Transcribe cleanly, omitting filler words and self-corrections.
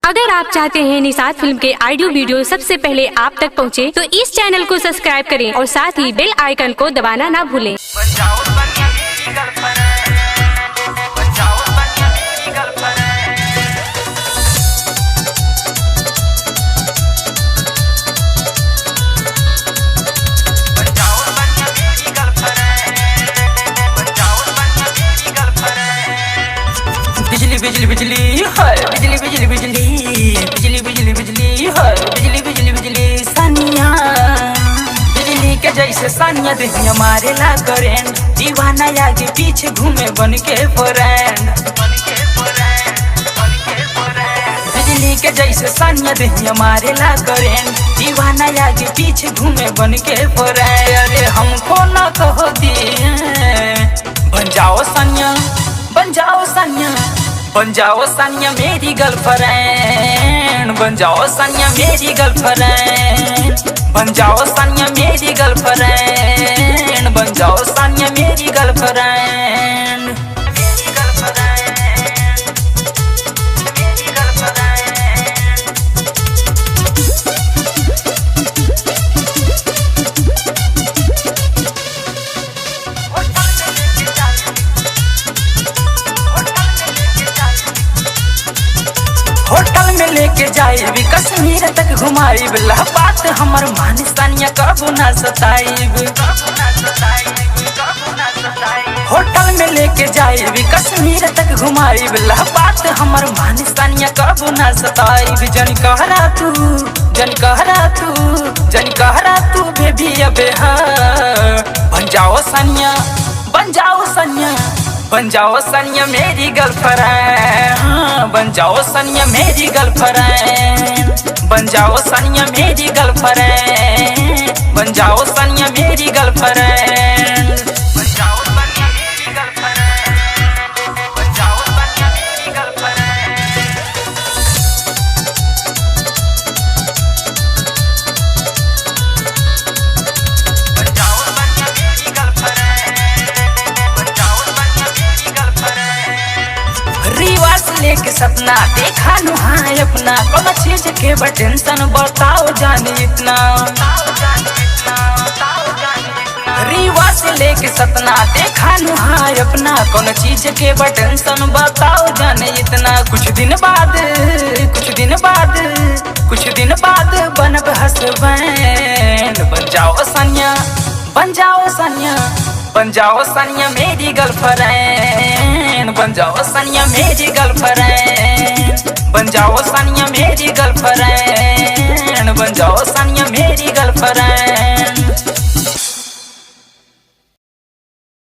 अगर आप चाहते हैं निषाद फिल्म के ऑडियो वीडियो सबसे पहले आप तक पहुंचे, तो इस चैनल को सब्सक्राइब करें और साथ ही बेल आइकन को दबाना ना भूलें। बिजली बिजली बिजली है, बिजली बिजली बिजली, बिजली बिजली बिजली है, बिजली बिजली बिजली सानिया। बिजली के जैसे सानिया देखी हमारे ला करेंट, दीवाना आगे पीछे घूमे बन के फ्रेंड। बिजली के जैसे सानिया देखी हमारे ला करेंट, दीवाना आगे पीछे घूमे बन के फ्रेंड। अरे हमको ना कहो दिए बन जाओ सानिया, बन जाओ सानिया, बन जाओ सानिया मेरी गर्लफ्रेंड, बन जाओ सानिया मेरी गर्लफ्रेंड, बन जाओ सानिया मेरी गर्लफ्रेंड, बन जाओ सानिया मेरी गर्लफ्रेंड। होटल में लेके जाए भी कश्मीर तक घुमाई, बात हमर मान सानिया कबू ना सताइब। होटल में लेके जाए भी कश्मीर तक घुमाई, बात हमर मान सानिया कबू ना सताइब। जन कहरा तू, जन कहरा तू, जन कहरा तू बेबी अबे बन जाओ सानिया, बन जाओ सानिया, बन जाओ सानिया मेरी गर्लफ्रेंड, बन जाओ सानिया मेरी गर्लफ्रेंड, बन जाओ सानिया मेरी गर्लफ्रेंड, बन जाओ सानिया मेरी गर्लफ्रेंड, बन जाओ सानिया मेरी गर्लफ्रेंड, बन जाओ सानिया मेरी गर्लफ्रेंड। लेके सपना देखा नुहाए अपना, कौन चीज के टेंशन बताओ जाने इतना। रीवा से लेके सपना देखा नुहाए अपना, कौन चीज के टेंशन बताओ जाने इतना। कुछ दिन बाद, कुछ दिन बाद, कुछ दिन बाद बनब हस्बैंड, बन जाओ सानिया, बन जाओ सानिया, बन जाओ सानिया मेरी गर्लफ्रेंड, बन जाओ सानिया मेरी गर्लफ्रेंड, बन जाओ सानिया मेरी गर्लफ्रेंड, बन जाओ सानिया मेरी गर्लफ्रेंड।